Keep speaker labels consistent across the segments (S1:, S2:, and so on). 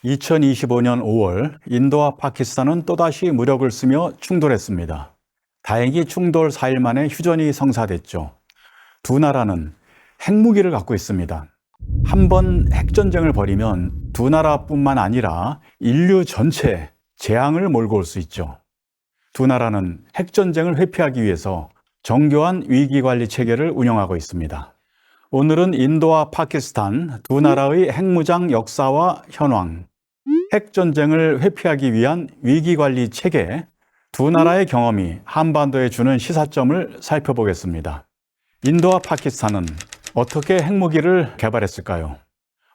S1: 2025년 5월 인도와 파키스탄은 또다시 무력을 쓰며 충돌했습니다. 다행히 충돌 4일 만에 휴전이 성사됐죠. 두 나라는 핵무기를 갖고 있습니다. 한 번 핵전쟁을 벌이면 두 나라뿐만 아니라 인류 전체에 재앙을 몰고 올 수 있죠. 두 나라는 핵전쟁을 회피하기 위해서 정교한 위기관리 체계를 운영하고 있습니다. 오늘은 인도와 파키스탄 두 나라의 핵무장 역사와 현황, 핵전쟁을 회피하기 위한 위기관리 체계, 두 나라의 경험이 한반도에 주는 시사점을 살펴보겠습니다. 인도와 파키스탄은 어떻게 핵무기를 개발했을까요?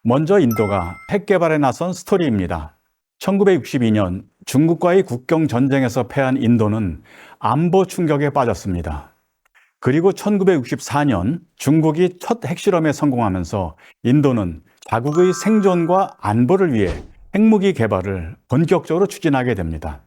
S1: 먼저 인도가 핵 개발에 나선 스토리입니다. 1962년 중국과의 국경 전쟁에서 패한 인도는 안보 충격에 빠졌습니다. 그리고 1964년 중국이 첫 핵실험에 성공하면서 인도는 자국의 생존과 안보를 위해 핵무기 개발을 본격적으로 추진하게 됩니다.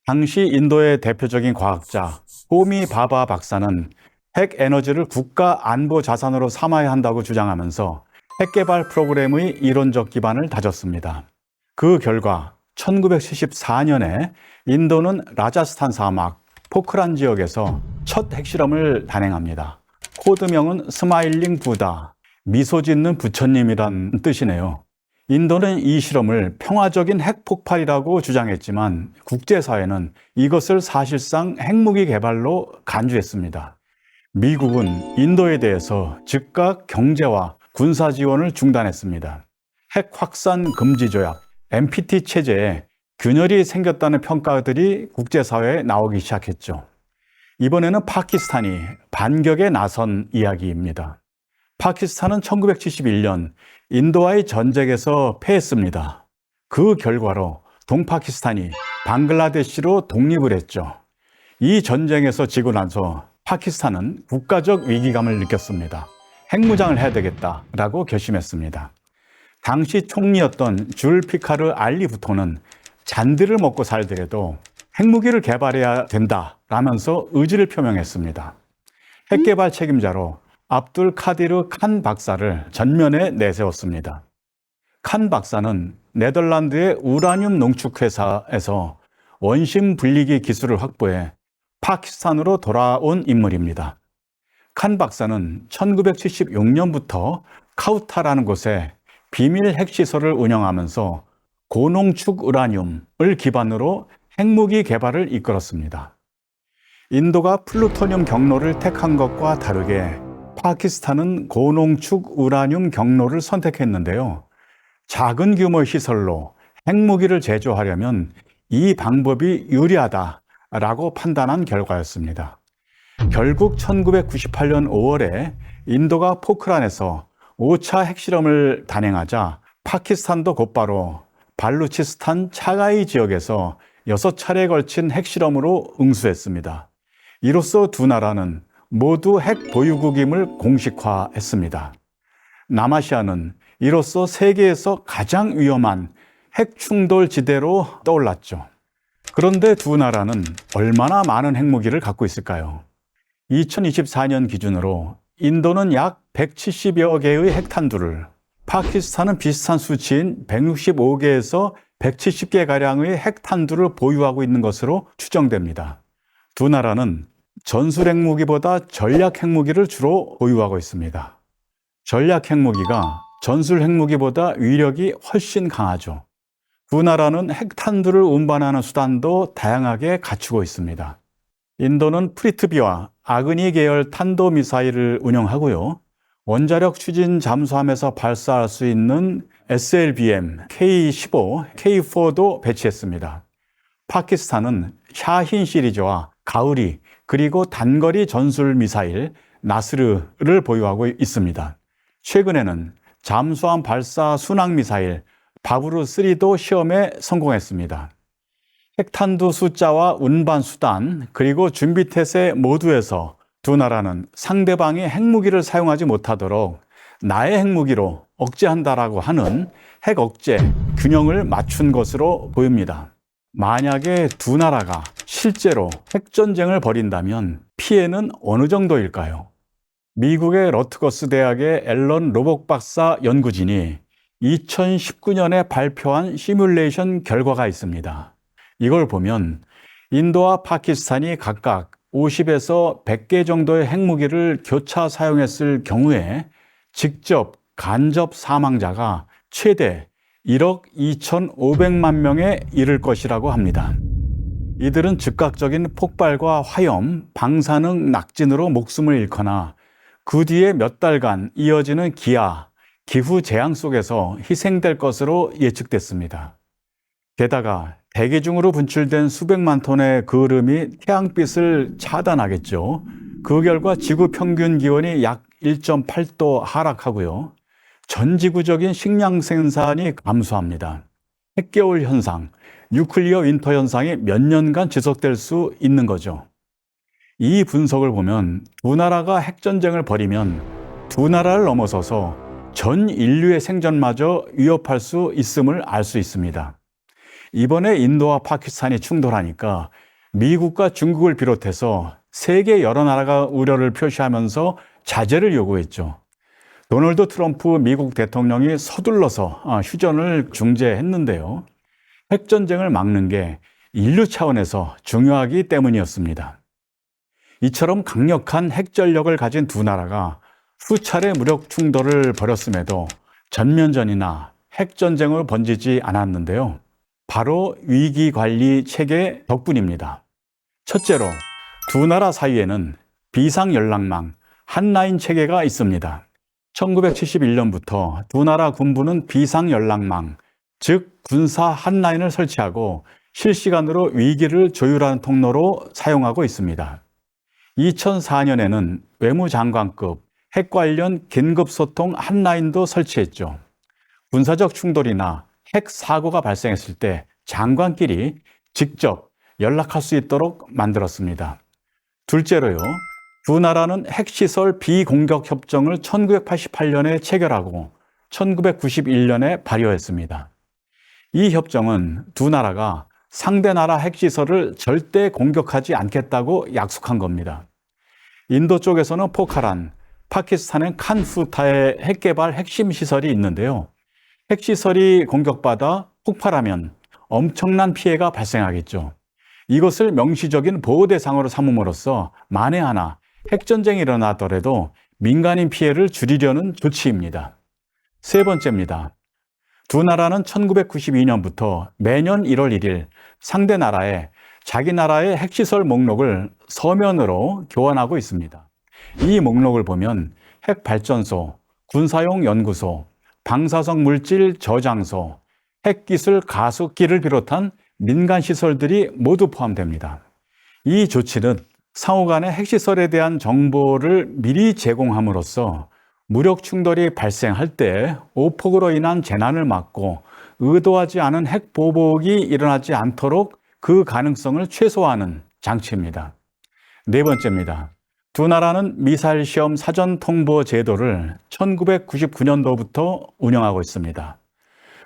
S1: 당시 인도의 대표적인 과학자 호미 바바 박사는 핵 에너지를 국가 안보 자산으로 삼아야 한다고 주장하면서 핵 개발 프로그램의 이론적 기반을 다졌습니다. 그 결과 1974년에 인도는 라자스탄 사막 포크란 지역에서 첫 핵실험을 단행합니다. 코드명은 스마일링 부다, 미소 짓는 부처님이란 뜻이네요. 인도는 이 실험을 평화적인 핵폭발이라고 주장했지만 국제사회는 이것을 사실상 핵무기 개발로 간주했습니다. 미국은 인도에 대해서 즉각 경제와 군사 지원을 중단했습니다. 핵 확산 금지 조약, NPT 체제에 균열이 생겼다는 평가들이 국제사회에 나오기 시작했죠. 이번에는 파키스탄이 반격에 나선 이야기입니다. 파키스탄은 1971년 인도와의 전쟁에서 패했습니다. 그 결과로 동파키스탄이 방글라데시로 독립을 했죠. 이 전쟁에서 지고 나서 파키스탄은 국가적 위기감을 느꼈습니다. 핵무장을 해야 되겠다라고 결심했습니다. 당시 총리였던 줄 피카르 알리 부토는 잔디를 먹고 살더라도 핵무기를 개발해야 된다라면서 의지를 표명했습니다. 핵개발 책임자로 압둘 카디르 칸 박사를 전면에 내세웠습니다. 칸 박사는 네덜란드의 우라늄 농축회사에서 원심 분리기 기술을 확보해 파키스탄으로 돌아온 인물입니다. 칸 박사는 1976년부터 카우타라는 곳에 비밀 핵시설을 운영하면서 고농축 우라늄을 기반으로 핵무기 개발을 이끌었습니다. 인도가 플루토늄 경로를 택한 것과 다르게 파키스탄은 고농축 우라늄 경로를 선택했는데요. 작은 규모의 시설로 핵무기를 제조하려면 이 방법이 유리하다라고 판단한 결과였습니다. 결국 1998년 5월에 인도가 포크란에서 5차 핵실험을 단행하자 파키스탄도 곧바로 발루치스탄 차가이 지역에서 6차례에 걸친 핵실험으로 응수했습니다. 이로써 두 나라는 모두 핵 보유국임을 공식화했습니다. 남아시아는 이로써 세계에서 가장 위험한 핵 충돌 지대로 떠올랐죠. 그런데 두 나라는 얼마나 많은 핵무기를 갖고 있을까요? 2024년 기준으로 인도는 약 170여 개의 핵탄두를, 파키스탄은 비슷한 수치인 165개에서 170개가량의 핵탄두를 보유하고 있는 것으로 추정됩니다. 두 나라는 전술핵무기보다 전략핵무기를 주로 보유하고 있습니다. 전략핵무기가 전술핵무기보다 위력이 훨씬 강하죠. 두 나라는 핵탄두를 운반하는 수단도 다양하게 갖추고 있습니다. 인도는 프리트비와 아그니 계열 탄도미사일을 운영하고요. 원자력 추진 잠수함에서 발사할 수 있는 SLBM K-15, K-4도 배치했습니다. 파키스탄은 샤힌 시리즈와 가우리, 그리고 단거리 전술 미사일 나스르를 보유하고 있습니다. 최근에는 잠수함 발사 순항 미사일 바브루-3도 시험에 성공했습니다. 핵탄두 숫자와 운반 수단, 그리고 준비 태세 모두에서 두 나라는 상대방이 핵무기를 사용하지 못하도록 나의 핵무기로 억제한다라고 하는 핵 억제 균형을 맞춘 것으로 보입니다. 만약에 두 나라가 실제로 핵전쟁을 벌인다면 피해는 어느 정도일까요? 미국의 러트거스 대학의 앨런 로복 박사 연구진이 2019년에 발표한 시뮬레이션 결과가 있습니다. 이걸 보면 인도와 파키스탄이 각각 50에서 100개 정도의 핵무기를 교차 사용했을 경우에 직접 간접 사망자가 최대 1억 2,500만 명에 이를 것이라고 합니다. 이들은 즉각적인 폭발과 화염, 방사능 낙진으로 목숨을 잃거나 그 뒤에 몇 달간 이어지는 기아, 기후 재앙 속에서 희생될 것으로 예측됐습니다. 게다가 대기 중으로 분출된 수백만 톤의 그을음이 태양빛을 차단하겠죠. 그 결과 지구 평균 기온이 약 1.8도 하락하고요. 전 지구적인 식량 생산이 감소합니다. 핵겨울 현상, 뉴클리어 윈터 현상이 몇 년간 지속될 수 있는 거죠. 이 분석을 보면 두 나라가 핵전쟁을 벌이면 두 나라를 넘어서서 전 인류의 생존마저 위협할 수 있음을 알 수 있습니다. 이번에 인도와 파키스탄이 충돌하니까 미국과 중국을 비롯해서 세계 여러 나라가 우려를 표시하면서 자제를 요구했죠. 도널드 트럼프 미국 대통령이 서둘러서 휴전을 중재했는데요. 핵전쟁을 막는 게 인류 차원에서 중요하기 때문이었습니다. 이처럼 강력한 핵전력을 가진 두 나라가 수차례 무력 충돌을 벌였음에도 전면전이나 핵전쟁으로 번지지 않았는데요. 바로 위기관리 체계 덕분입니다. 첫째로 두 나라 사이에는 비상연락망, 핫라인 체계가 있습니다. 1971년부터 두 나라 군부는 비상연락망, 즉 군사 핫라인을 설치하고 실시간으로 위기를 조율하는 통로로 사용하고 있습니다. 2004년에는 외무장관급 핵 관련 긴급소통 핫라인도 설치했죠. 군사적 충돌이나 핵 사고가 발생했을 때 장관끼리 직접 연락할 수 있도록 만들었습니다. 둘째로요, 두 나라는 핵시설 비공격 협정을 1988년에 체결하고 1991년에 발효했습니다. 이 협정은 두 나라가 상대 나라 핵시설을 절대 공격하지 않겠다고 약속한 겁니다. 인도 쪽에서는 포카란, 파키스탄은 칸푸타의 핵개발 핵심 시설이 있는데요. 핵시설이 공격받아 폭발하면 엄청난 피해가 발생하겠죠. 이것을 명시적인 보호 대상으로 삼음으로써 만에 하나 핵전쟁이 일어나더라도 민간인 피해를 줄이려는 조치입니다. 세 번째입니다. 두 나라는 1992년부터 매년 1월 1일 상대 나라에 자기 나라의 핵시설 목록을 서면으로 교환하고 있습니다. 이 목록을 보면 핵발전소, 군사용 연구소, 방사성 물질 저장소, 핵기술 가속기를 비롯한 민간 시설들이 모두 포함됩니다. 이 조치는 상호 간의 핵시설에 대한 정보를 미리 제공함으로써 무력 충돌이 발생할 때 오폭으로 인한 재난을 막고 의도하지 않은 핵 보복이 일어나지 않도록 그 가능성을 최소화하는 장치입니다. 네 번째입니다. 두 나라는 미사일 시험 사전 통보 제도를 1999년도부터 운영하고 있습니다.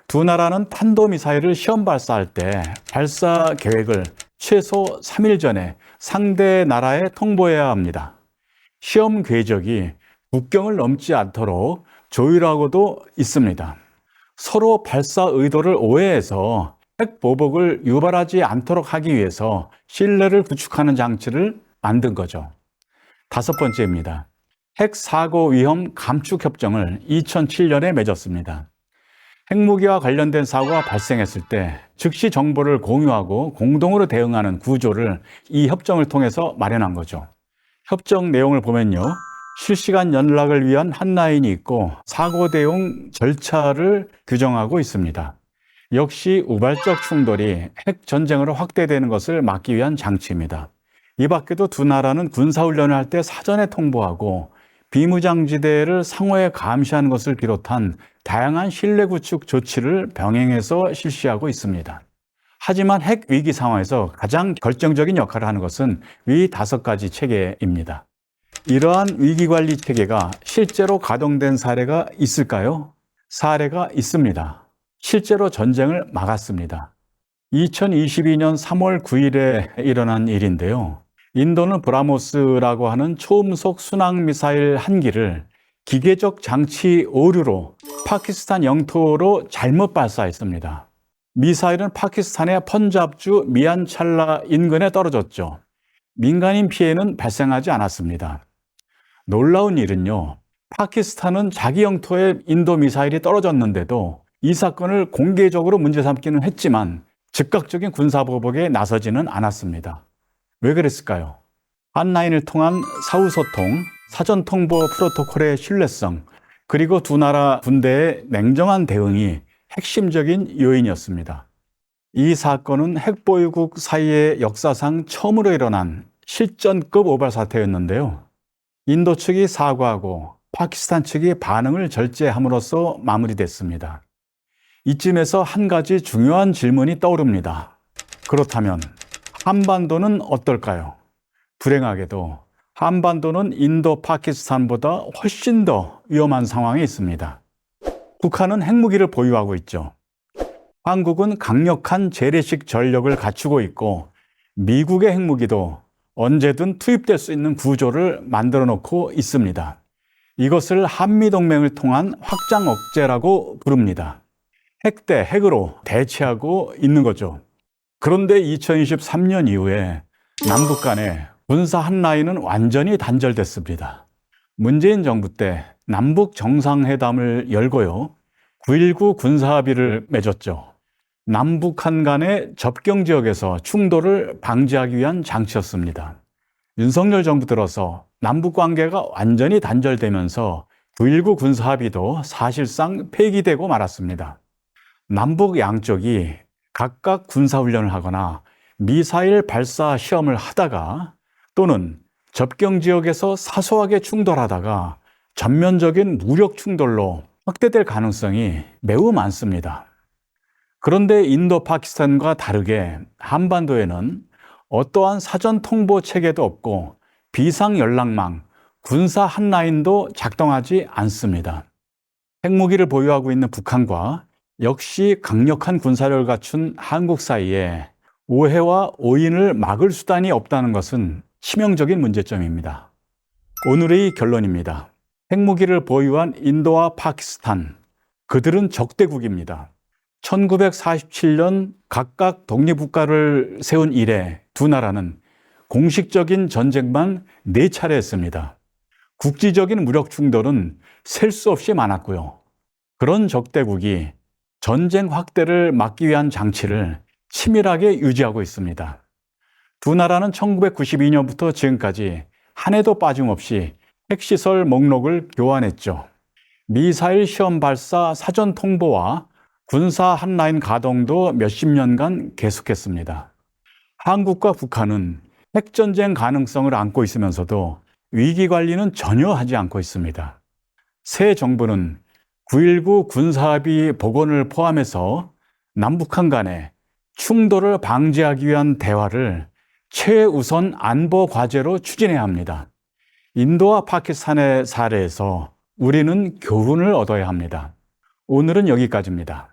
S1: 두 나라는 탄도미사일을 시험 발사할 때 발사 계획을 최소 3일 전에 상대 나라에 통보해야 합니다. 시험 궤적이 국경을 넘지 않도록 조율하고도 있습니다. 서로 발사 의도를 오해해서 핵 보복을 유발하지 않도록 하기 위해서 신뢰를 구축하는 장치를 만든 거죠. 다섯 번째입니다. 핵 사고 위험 감축 협정을 2007년에 맺었습니다. 핵무기와 관련된 사고가 발생했을 때 즉시 정보를 공유하고 공동으로 대응하는 구조를 이 협정을 통해서 마련한 거죠. 협정 내용을 보면요, 실시간 연락을 위한 핫라인이 있고 사고 대응 절차를 규정하고 있습니다. 역시 우발적 충돌이 핵 전쟁으로 확대되는 것을 막기 위한 장치입니다. 이 밖에도 두 나라는 군사훈련을 할 때 사전에 통보하고 비무장지대를 상호에 감시하는 것을 비롯한 다양한 신뢰 구축 조치를 병행해서 실시하고 있습니다. 하지만 핵 위기 상황에서 가장 결정적인 역할을 하는 것은 위 5가지 체계입니다. 이러한 위기관리 체계가 실제로 가동된 사례가 있을까요? 사례가 있습니다. 실제로 전쟁을 막았습니다. 2022년 3월 9일에 일어난 일인데요. 인도는 브라모스라고 하는 초음속 순항 미사일 한 기를 기계적 장치 오류로 파키스탄 영토로 잘못 발사했습니다. 미사일은 파키스탄의 펀잡주 미안찰라 인근에 떨어졌죠. 민간인 피해는 발생하지 않았습니다. 놀라운 일은요, 파키스탄은 자기 영토에 인도 미사일이 떨어졌는데도 이 사건을 공개적으로 문제 삼기는 했지만 즉각적인 군사보복에 나서지는 않았습니다. 왜 그랬을까요? 한라인을 통한 사후소통, 사전통보 프로토콜의 신뢰성, 그리고 두 나라 군대의 냉정한 대응이 핵심적인 요인이었습니다. 이 사건은 핵보유국 사이의 역사상 처음으로 일어난 실전급 오발 사태였는데요. 인도 측이 사과하고 파키스탄 측이 반응을 절제함으로써 마무리됐습니다. 이쯤에서 한 가지 중요한 질문이 떠오릅니다. 그렇다면 한반도는 어떨까요? 불행하게도 한반도는 인도 파키스탄보다 훨씬 더 위험한 상황에 있습니다. 북한은 핵무기를 보유하고 있죠. 한국은 강력한 재래식 전력을 갖추고 있고 미국의 핵무기도 언제든 투입될 수 있는 구조를 만들어 놓고 있습니다. 이것을 한미동맹을 통한 확장 억제라고 부릅니다. 핵 대 핵으로 대치하고 있는 거죠. 그런데 2023년 이후에 남북 간의 군사 한라인은 완전히 단절됐습니다. 문재인 정부 때 남북 정상회담을 열고요, 9.19 군사합의를 맺었죠. 남북한 간의 접경 지역에서 충돌을 방지하기 위한 장치였습니다. 윤석열 정부 들어서 남북 관계가 완전히 단절되면서 9.19 군사합의도 사실상 폐기되고 말았습니다. 남북 양쪽이 각각 군사훈련을 하거나 미사일 발사 시험을 하다가 또는 접경 지역에서 사소하게 충돌하다가 전면적인 무력 충돌로 확대될 가능성이 매우 많습니다. 그런데 인도 파키스탄과 다르게 한반도에는 어떠한 사전 통보 체계도 없고 비상 연락망, 군사 한라인도 작동하지 않습니다. 핵무기를 보유하고 있는 북한과 역시 강력한 군사력을 갖춘 한국 사이에 오해와 오인을 막을 수단이 없다는 것은 치명적인 문제점입니다. 오늘의 결론입니다. 핵무기를 보유한 인도와 파키스탄, 그들은 적대국입니다. 1947년 각각 독립국가를 세운 이래 두 나라는 공식적인 전쟁만 4차례 했습니다. 국지적인 무력 충돌은 셀 수 없이 많았고요. 그런 적대국이 전쟁 확대를 막기 위한 장치를 치밀하게 유지하고 있습니다. 두 나라는 1992년부터 지금까지 한 해도 빠짐없이 핵시설 목록을 교환했죠. 미사일 시험 발사 사전 통보와 군사 한라인 가동도 몇십 년간 계속했습니다. 한국과 북한은 핵전쟁 가능성을 안고 있으면서도 위기 관리는 전혀 하지 않고 있습니다. 새 정부는 9.19 군사합의 복원을 포함해서 남북한 간의 충돌을 방지하기 위한 대화를 최우선 안보 과제로 추진해야 합니다. 인도와 파키스탄의 사례에서 우리는 교훈을 얻어야 합니다. 오늘은 여기까지입니다.